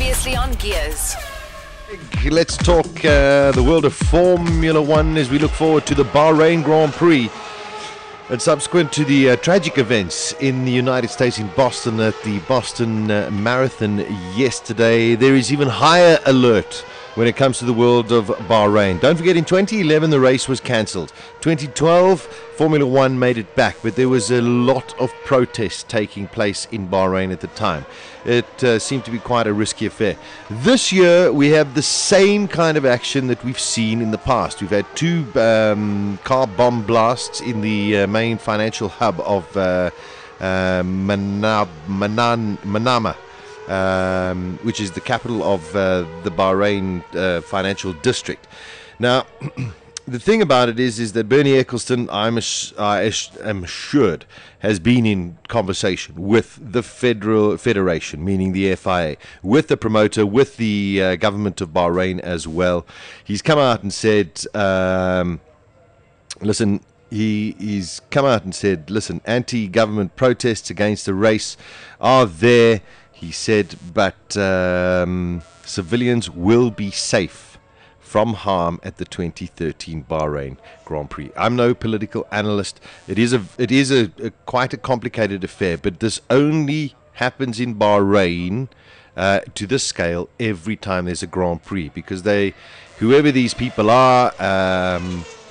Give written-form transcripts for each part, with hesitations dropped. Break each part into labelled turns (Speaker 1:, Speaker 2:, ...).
Speaker 1: Previously on Gears.
Speaker 2: Let's talk the world of Formula One as we look forward to the Bahrain Grand Prix. And subsequent to the tragic events in the United States in Boston at the Boston Marathon yesterday, there is even higher alert when it comes to the world of Bahrain. Don't forget, in 2011 the race was cancelled. 2012 Formula One made it back, but there was a lot of protests taking place in Bahrain at the time. It seemed to be quite a risky affair. This year we have the same kind of action that we've seen in the past. We've had two car bomb blasts in the main financial hub of Manama, which is the capital of the Bahrain financial district. Now, the thing about it is that Bernie Ecclestone, I am assured, has been in conversation with the federation, meaning the FIA, with the promoter, with the government of Bahrain as well. He's come out and said, listen, he's come out and said, listen, anti-government protests against the race are there. He said, but civilians will be safe from harm at the 2013 Bahrain Grand Prix. I'm no political analyst. It is a quite a complicated affair, but this only happens in Bahrain to this scale every time there's a Grand Prix, because whoever these people are,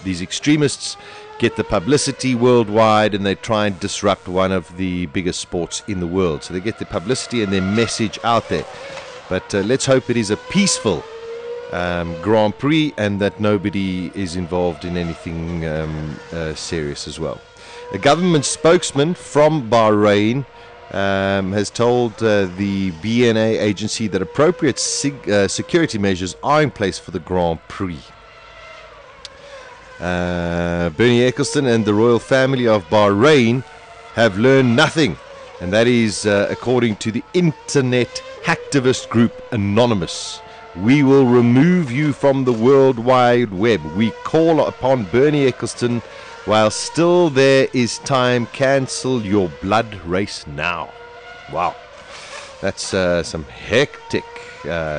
Speaker 2: these extremists, get the publicity worldwide, and they try and disrupt one of the biggest sports in the world. So they get the publicity and their message out there. But let's hope it is a peaceful Grand Prix and that nobody is involved in anything serious as well. A government spokesman from Bahrain has told the BNA agency that appropriate security measures are in place for the Grand Prix. Bernie Ecclestone and the royal family of Bahrain have learned nothing, and that is according to the internet hacktivist group Anonymous. We will remove you from the World Wide Web. We call upon Bernie Ecclestone while still there is time. Cancel your blood race now. Wow. That's some hectic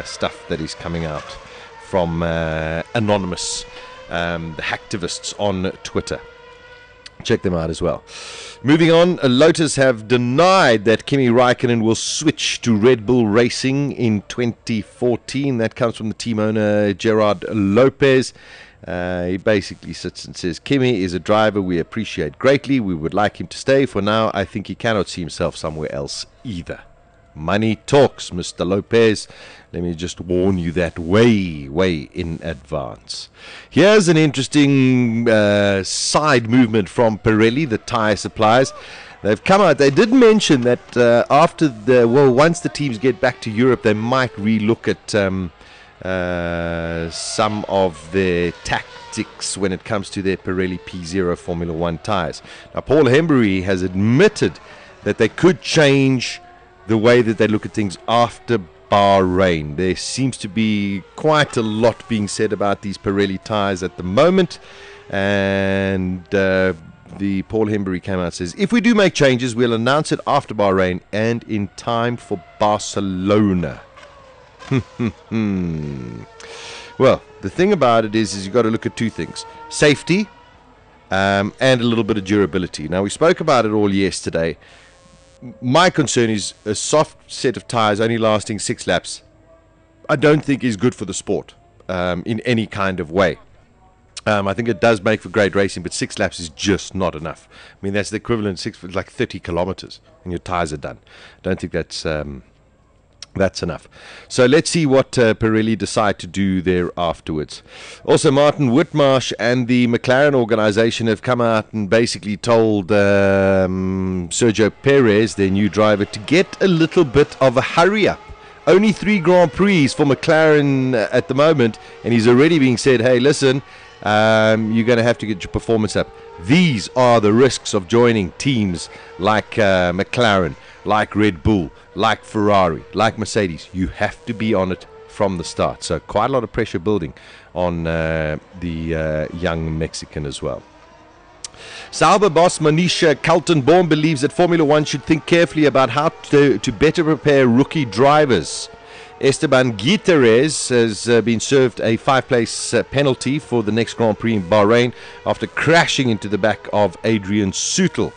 Speaker 2: stuff that is coming out from Anonymous, the hacktivists on Twitter. Check them out as well. Moving on, Lotus have denied that Kimi Raikkonen will switch to Red Bull Racing in 2014. That comes from the team owner, Gerard Lopez. He basically sits and says, Kimi is a driver we appreciate greatly. We would like him to stay. For now, I think he cannot see himself somewhere else either. Money talks, Mr. Lopez. Let me just warn you that way in advance. Here's an interesting side movement from Pirelli, the tyre suppliers. They've come out. They did mention that once the teams get back to Europe, they might relook at some of their tactics when it comes to their Pirelli P0 Formula One tyres. Now, Paul Hembury has admitted that they could change the way that they look at things after Bahrain. There seems to be quite a lot being said about these Pirelli tyres at the moment, and the Paul Hembury came out and says, if we do make changes, we'll announce it after Bahrain and in time for Barcelona. Well, the thing about it is you've got to look at two things: safety and a little bit of durability. Now, we spoke about it all yesterday. My concern is a soft set of tyres only lasting 6 laps. I don't think is good for the sport in any kind of way. I think it does make for great racing, but 6 laps is just not enough. I mean, that's the equivalent of like 30 kilometers, and your tyres are done. I don't think that's enough. So let's see what Pirelli decide to do there afterwards. Also, Martin Whitmarsh and the McLaren organization have come out and basically told Sergio Perez, their new driver, to get a little bit of a hurry up. Only 3 Grand Prix for McLaren at the moment, and he's already being said, hey, listen, you're going to have to get your performance up. These are the risks of joining teams like McLaren, like Red Bull, like Ferrari, like Mercedes. You have to be on it from the start. So quite a lot of pressure building on the young Mexican as well. Sauber boss Manisha Kaltenborn believes that Formula One should think carefully about how to better prepare rookie drivers. Esteban Guterres has been served a 5-place penalty for the next Grand Prix in Bahrain after crashing into the back of Adrian Sutil.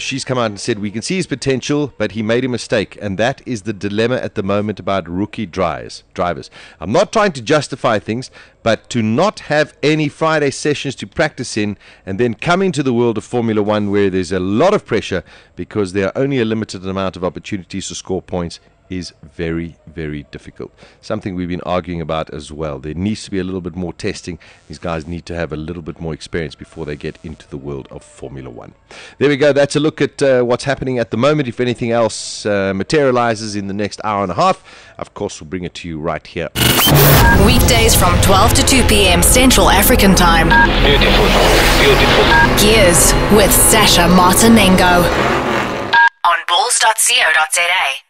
Speaker 2: She's come out and said, we can see his potential, but he made a mistake. And that is the dilemma at the moment about rookie drivers. I'm not trying to justify things, but to not have any Friday sessions to practice in and then come into the world of Formula One where there's a lot of pressure because there are only a limited amount of opportunities to score points is very, very difficult. Something we've been arguing about as well. There needs to be a little bit more testing. These guys need to have a little bit more experience before they get into the world of Formula One. There we go. That's a look at what's happening at the moment. If anything else materializes in the next hour and a half, of course, we'll bring it to you right here.
Speaker 1: Weekdays from 12 to 2 p.m. Central African Time.
Speaker 3: Beautiful.
Speaker 1: Gears with Sasha Martinengo on bulls.co.za.